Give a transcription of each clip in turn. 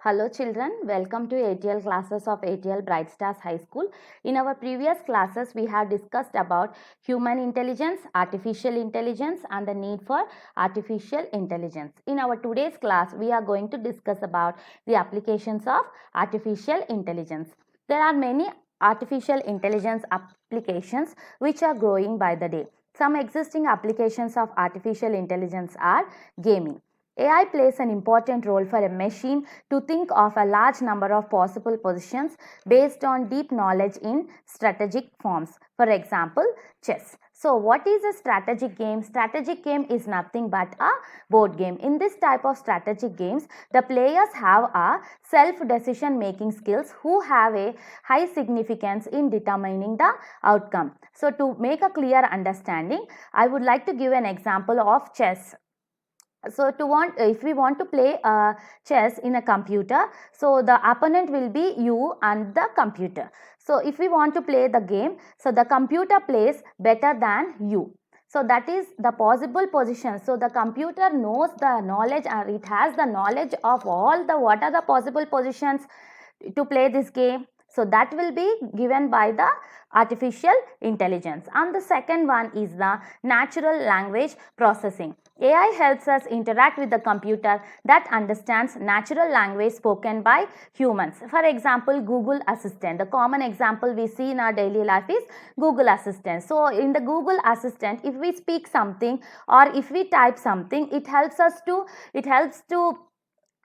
Hello children, welcome to ATL classes of ATL Bright Stars High School. In our previous classes, we have discussed about human intelligence, artificial intelligence and the need for artificial intelligence. In our today's class, we are going to discuss about the applications of artificial intelligence. There are many artificial intelligence applications which are growing by the day. Some existing applications of artificial intelligence are gaming. AI plays an important role for a machine to think of a large number of possible positions based on deep knowledge in strategic forms. For example, chess. So, what is a strategic game? Strategic game is nothing but a board game. In this type of strategic games, the players have a self-decision making skills who have a high significance in determining the outcome. So, to make a clear understanding, I would like to give an example of chess. So if we want to play chess in a computer, so the opponent will be you and the computer. So if we want to play the game, so the computer plays better than you. So that is the possible position. So the computer knows the knowledge and it has the knowledge of all the what are the possible positions to play this game. So that will be given by the artificial intelligence. And the second one is the natural language processing. AI helps us interact with the computer that understands natural language spoken by humans. For example, Google Assistant. The common example we see in our daily life is Google Assistant. So in the Google Assistant, if we speak something or if we type something, it helps to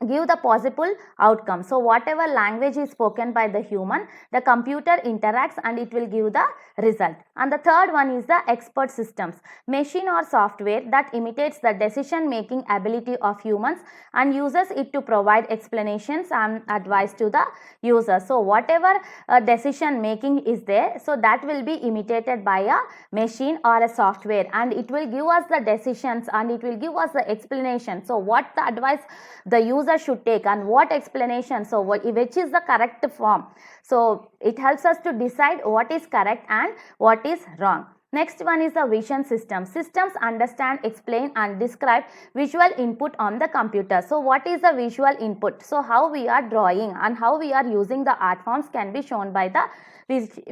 give the possible outcome. So whatever language is spoken by the human, the computer interacts and it will give the result. And the third one is the expert systems, machine or software that imitates the decision making ability of humans and uses it to provide explanations and advice to the user. So whatever decision making is there, so that will be imitated by a machine or a software and it will give us the decisions and it will give us the explanation. So what the advice the user should take and what explanation, so which is the correct form. So it helps us to decide what is correct and what is wrong. Next one is the vision system. Systems understand, explain and describe visual input on the computer. So what is the visual input? So how we are drawing and how we are using the art forms can be shown by the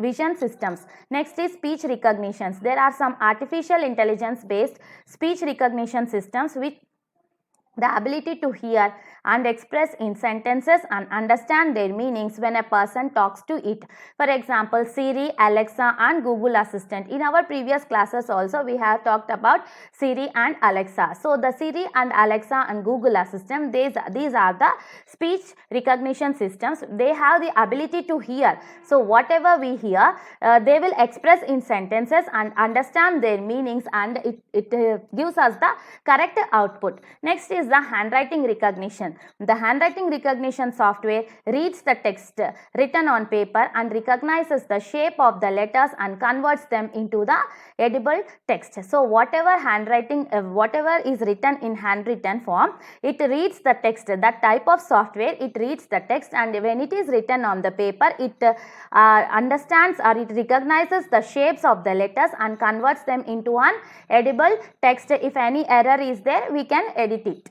vision systems. Next is speech recognitions. There are some artificial intelligence based speech recognition systems which the ability to hear and express in sentences and understand their meanings when a person talks to it. For example, Siri, Alexa and Google Assistant. In our previous classes also we have talked about Siri and Alexa. So the Siri and Alexa and Google Assistant, these are the speech recognition systems. They have the ability to hear. So whatever we hear, they will express in sentences and understand their meanings and it gives us the correct output. Next is the handwriting recognition. The handwriting recognition software reads the text written on paper and recognizes the shape of the letters and converts them into the edible text. So whatever handwriting, whatever is written in handwritten form, it reads the text. That type of software, it reads the text and when it is written on the paper, it understands or it recognizes the shapes of the letters and converts them into an edible text. If any error is there, we can edit it.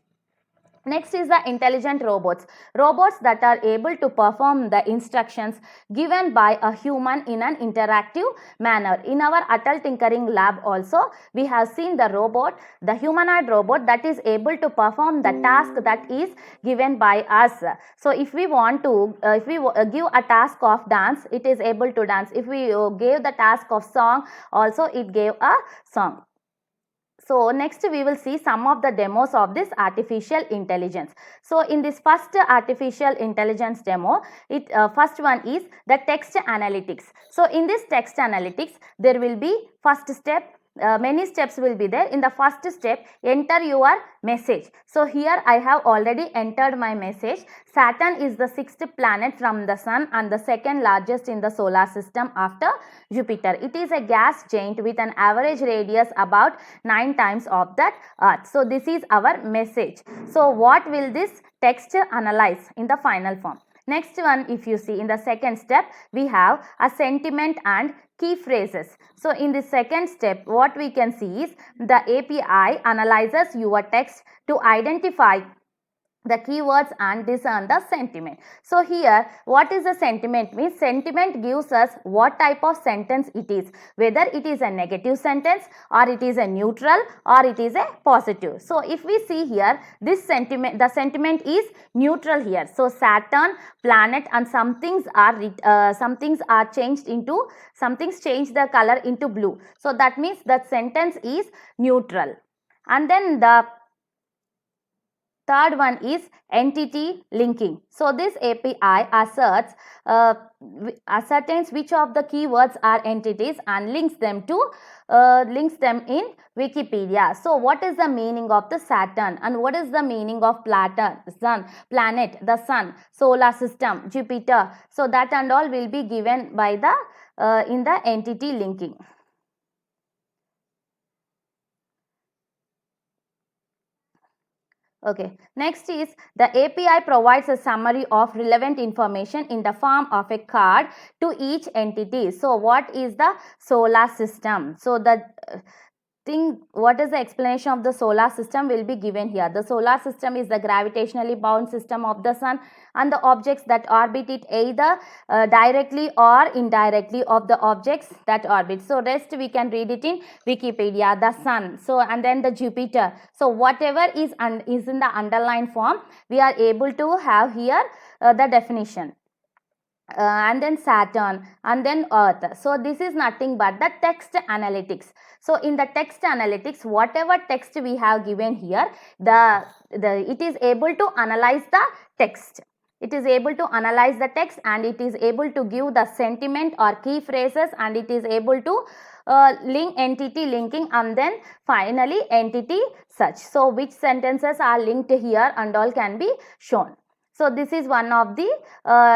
Next is the intelligent robots. Robots that are able to perform the instructions given by a human in an interactive manner. In our Atal Tinkering Lab also, we have seen the robot, the humanoid robot that is able to perform the task that is given by us. So if we want to, if we give a task of dance, it is able to dance. If we gave the task of song, also it gave a song. So next we will see some of the demos of this artificial intelligence. So in this first artificial intelligence demo, first one is the text analytics. So in this text analytics, there will be first step, many steps will be there. In the first step, enter your message. So here I have already entered my message. Saturn is the 6th planet from the sun and the second largest in the solar system after Jupiter. It is a gas giant with an average radius about 9 times of that Earth. So this is our message. So what will this text analyze in the final form? Next one, if you see in the second step, we have a sentiment and key phrases. So in the second step, what we can see is the API analyzes your text to identify the keywords and discern the sentiment. So here what is the sentiment means? Sentiment gives us what type of sentence it is, whether it is a negative sentence or it is a neutral or it is a positive. So if we see here, this sentiment, the sentiment is neutral here. So Saturn, planet, and some things are changed into, some things change the color into blue. So that means that sentence is neutral. And then the third one is entity linking. So this API ascertains which of the keywords are entities and links them in Wikipedia. So what is the meaning of the Saturn and what is the meaning of planet, the sun, solar system, Jupiter? So that and all will be given by the in the entity linking. Okay, next is the API provides a summary of relevant information in the form of a card to each entity. So what is the solar system? So the what is the explanation of the solar system will be given here. The solar system is the gravitationally bound system of the sun and the objects that orbit it, either directly or indirectly of the objects that orbit. So rest we can read it in Wikipedia. The sun, so and then the Jupiter. So whatever is in the underlined form, we are able to have here the definition. And then Saturn, and then Earth. So this is nothing but the text analytics. So in the text analytics, whatever text we have given here, it is able to analyze the text. It is able to analyze the text and it is able to give the sentiment or key phrases, and it is able to link, entity linking, and then finally entity search. So which sentences are linked here and all can be shown. So this is one of the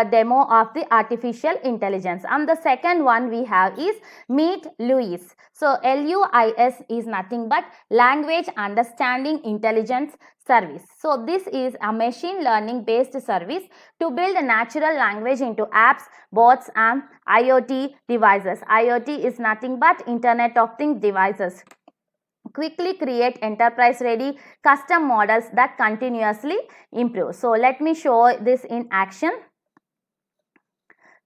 demo of the artificial intelligence. And the second one we have is Meet LUIS. So LUIS is nothing but Language Understanding Intelligence Service. So this is a machine learning based service to build a natural language into apps, bots, and IoT devices. IoT is nothing but Internet of Things devices. Quickly create enterprise ready custom models that continuously improve. So let me show this in action.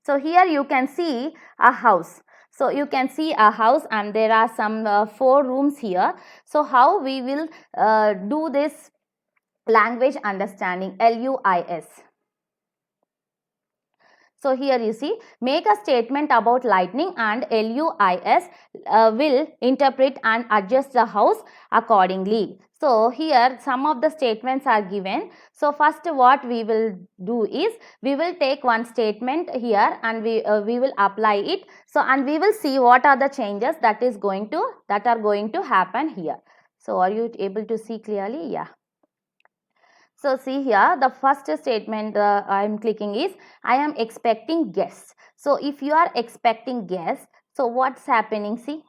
So here you can see a house. So you can see a house and there are some 4 rooms here. So how we will do this language understanding, LUIS. So here you see, make a statement about lightning and LUIS will interpret and adjust the house accordingly. So here some of the statements are given. So first what we will do is, we will take one statement here and we will apply it. So and we will see what are the changes that are going to happen here. So are you able to see clearly? Yeah. So see here, the first statement I am clicking is, I am expecting guests. So if you are expecting guests, so what's happening? See.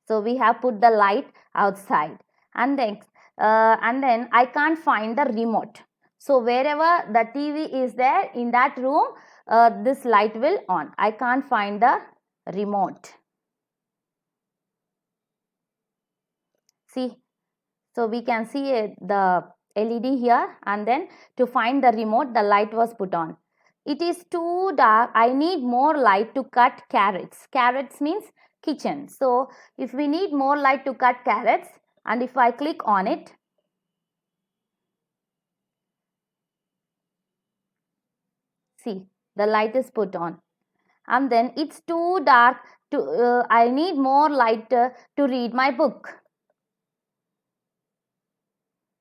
So we have put the light outside, and then I can't find the remote. So wherever the TV is there in that room, this light will on. I can't find the remote. See. So we can see the LED here, and then to find the remote, the light was put on. It is too dark. I need more light to cut carrots. Carrots means kitchen. So if we need more light to cut carrots, and if I click on it, see, the light is put on. And then it's too dark to I need more light to read my book.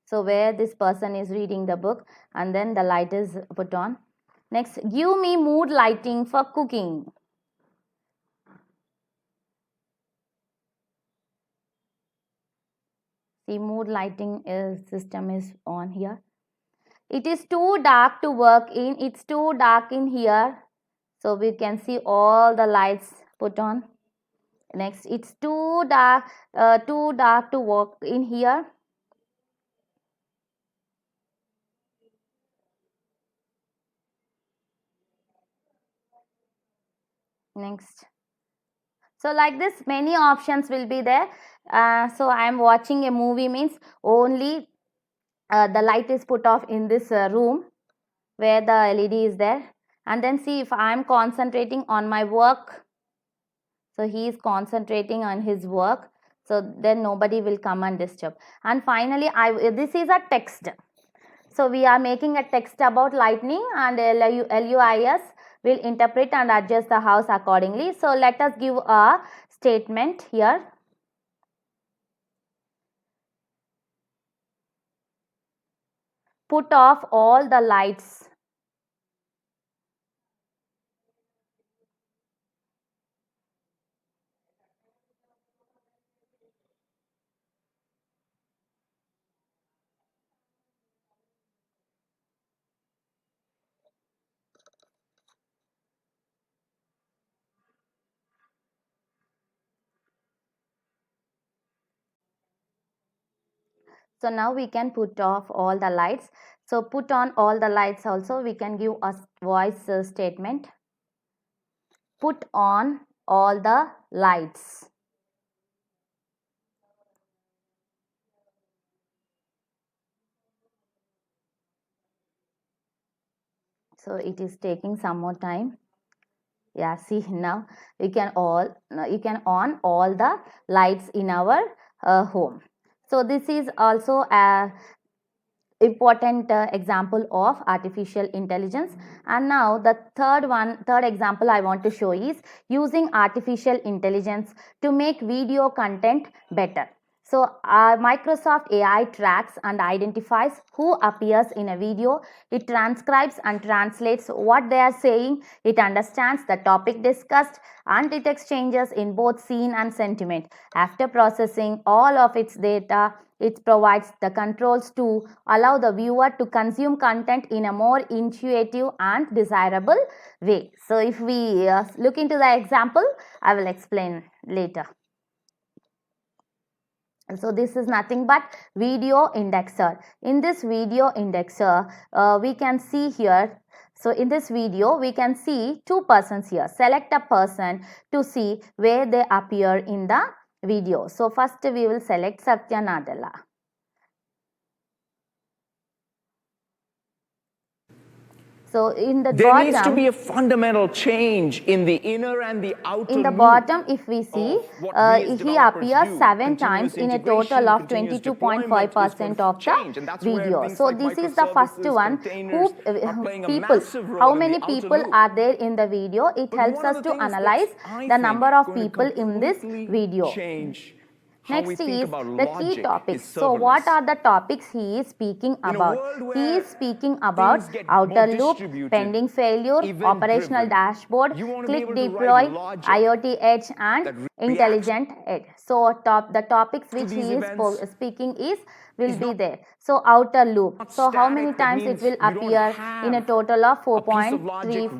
So where this person is reading the book, and then the light is put on. Next, give me mood lighting for cooking. See, mood lighting system is on here. It is too dark to work in. It's too dark in here. So we can see all the lights put on. Next, it's too dark to work in here. Next. So like this, many options will be there. So I am watching a movie means only the light is put off in this room where the LED is there, and then see if I am concentrating on my work. So he is concentrating on his work, so then nobody will come and disturb. And finally, this is a text. So we are making a text about lightning, and LUIS will interpret and adjust the house accordingly. So let us give a statement here. Put off all the lights. So now we can put off all the lights. So put on all the lights also, we can give a voice statement. Put on all the lights. So it is taking some more time. Yeah, see, now you can on all the lights in our home. So this is also a important example of artificial intelligence. And now the third example I want to show is using artificial intelligence to make video content better. So Microsoft AI tracks and identifies who appears in a video. It transcribes and translates what they are saying. It understands the topic discussed, and it exchanges in both scene and sentiment. After processing all of its data, it provides the controls to allow the viewer to consume content in a more intuitive and desirable way. So if we look into the example, I will explain later. So this is nothing but video indexer. In this video indexer, we can see here. So in this video, we can see two persons here. Select a person to see where they appear in the video. So first we will select Satya Nadella. So in the there bottom, needs to be a fundamental change in the inner and the outer in the loop bottom, if we see, of what we as he developers appears do. 7 Continuous times in a integration, total of continuous deployment is going 22.5% to of change, and the that's where video. things So like this is the first microservices, one. containers are playing a People, massive role how in many the outer people loop. are there in the video? It But helps one of us the to things analyze that's, I the think, number of going to people in this completely video. change how we Next think is about the key logic topics. is So what serverless. are the topics he is speaking In a about? world He where is speaking about things get outer more loop, distributed, pending failure, operational event-driven, dashboard, you want to be click able to deploy, write logic IoT edge, and that reacts intelligent edge. So the topics to which these he is events speaking will is be not there. So outer loop. So how many static. That times it means will you don't appear in a have total of a piece of logic just being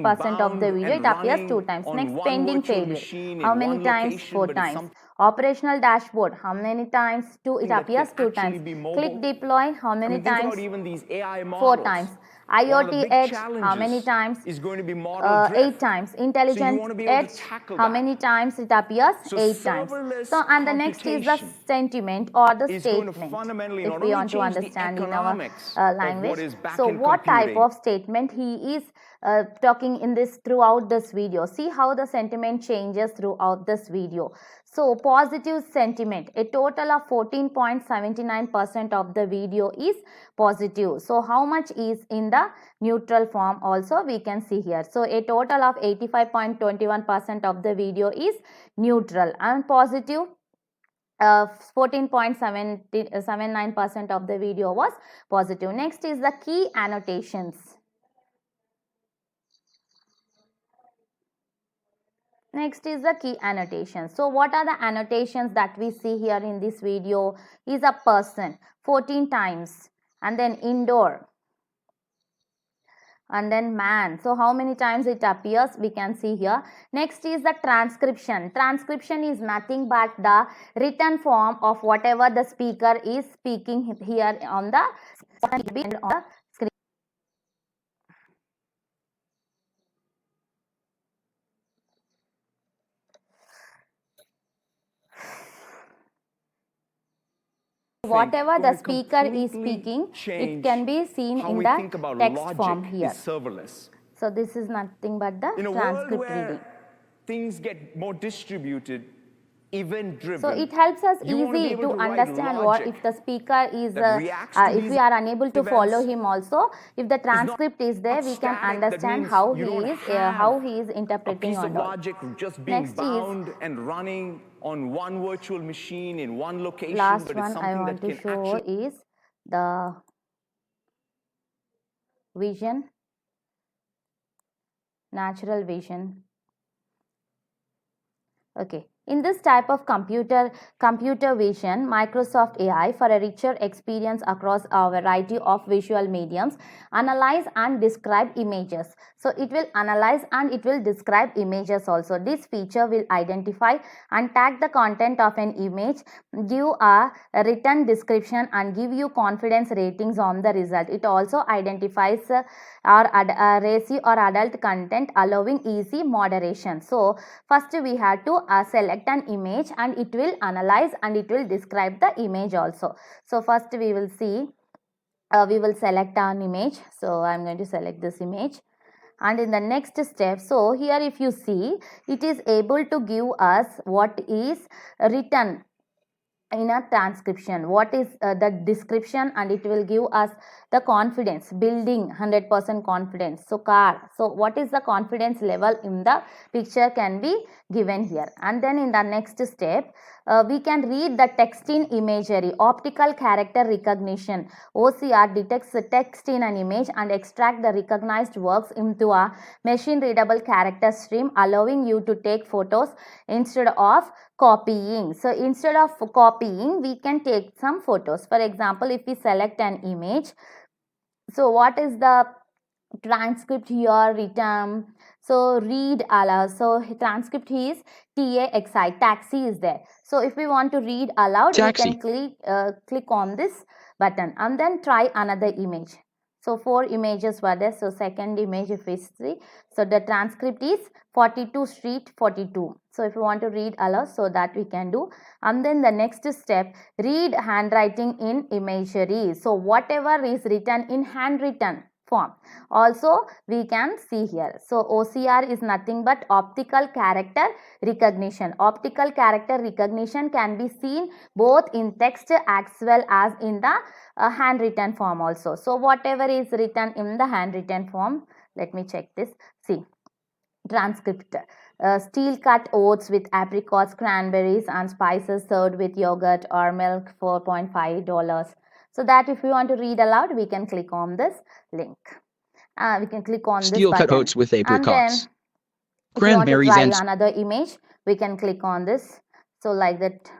4.34% of the bound video. and It appears 2 running times. on Next, one pending virtual failure. machine How in many one times? location, 4 but it's times. something Operational dashboard. How many times? 2. It that appears can 2 actually times. be Click mobile. deploy. How I many mean, think times? about even these AI 4 models. times. One of the IoT big edge. How many challenges times? is going to be model 8 drift. times. So you Intelligent want to be able edge. to tackle How that. many times it appears? So 8 times. serverless So and the next is the computation sentiment or the is going to statement, fundamentally if not we only want to change the understand in our economics of language. what is So back-end what type computing, of statement he is talking in this throughout this video? See how the sentiment changes throughout this video. So positive sentiment, a total of 14.79% of the video is positive. So how much is in the neutral form also we can see here. So a total of 85.21% of the video is neutral, and positive 14.79% of the video was positive. Next is the key annotations. Next is the key annotations. So what are the annotations that we see here in this video? Is a person 14 times, and then indoor, and then man. So how many times it appears we can see here. Next is the transcription. Transcription is nothing but the written form of whatever the speaker is speaking here on the screen. think, whatever the going to speaker is completely speaking, it change can be seen how in we the think about text logic form here. is serverless. So this is nothing but the In a world transcript where reading. things get more distributed, event-driven, So it helps us you want to be easy able to to write understand what logic if the speaker is, that reacts to if these we are unable to follow events. him also, if the transcript is there, we can Static, that understand means how you don't he is have a interpreting piece of and all. logic just being Next is bound and running on one virtual machine in one location, last but it's one I something want that to can show actually is the vision, natural vision. Okay. In this type of computer vision, Microsoft AI, for a richer experience across a variety of visual mediums, analyze and describe images. So it will analyze and it will describe images also. This feature will identify and tag the content of an image, give a written description and give you confidence ratings on the result. It also identifies racy or adult content, allowing easy moderation. So first we have to select an image and it will analyze and it will describe the image also. So first we will see, we will select an image. So I am going to select this image. And in the next step, so here if you see, it is able to give us what is written in a transcription, what is the description, and it will give us the confidence, building 100% confidence. So car, so what is the confidence level in the picture can be given here. And then in the next step, we can read the text in imagery, optical character recognition. OCR detects the text in an image and extract the recognized works into a machine readable character stream, allowing you to take photos instead of copying. So instead of copying, we can take some photos. For example, if we select an image, so what is the transcript here written? So read aloud. So transcript is TAXI, taxi is there. So if we want to read aloud, Taxi. we can click on this button and then try another image. So 4 images were there. So second image if we see, so the transcript is 42 Street 42. So if you want to read aloud, so that we can do. And then the next step, read handwriting in imagery. So whatever is written in handwritten form also we can see here. So OCR is nothing but optical character recognition. Optical character recognition can be seen both in text as well as in the handwritten form also. So whatever is written in the handwritten form, let me check this. See, transcript. Steel cut oats with apricots, cranberries and spices served with yogurt or milk, $4.5. So that if you want to read aloud, we can click on this link. We can click on this Steel cut button. oats with And then apricots. if you want to Cranberries try and another image, we can click on this. So like that,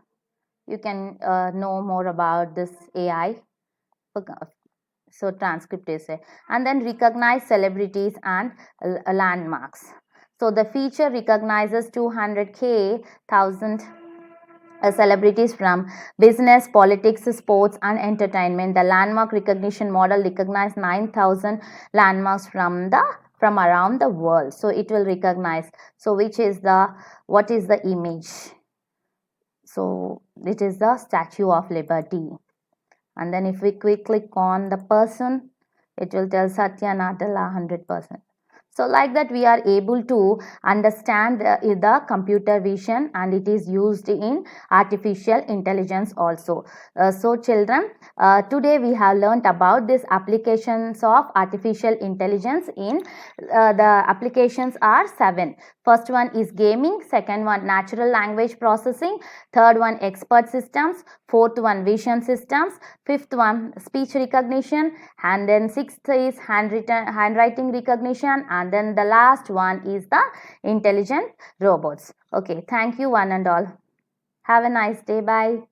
you can know more about this AI. So transcript is there. And then recognize celebrities and landmarks. So the feature recognizes 200,000 celebrities from business, politics, sports and entertainment. The landmark recognition model recognizes 9,000 landmarks from around the world. So it will recognize, so which is what is the image? So it is the Statue of Liberty. And then if we click on the person, it will tell Satya Nadella 100%. So like that we are able to understand the computer vision, and it is used in artificial intelligence also. So children, today we have learnt about these applications of artificial intelligence. In the applications are 7. First one is gaming, second one natural language processing, third one expert systems, fourth one vision systems, fifth one speech recognition, and then sixth is handwriting recognition, and then the last one is the intelligent robots. Okay, thank you one and all. Have a nice day. Bye.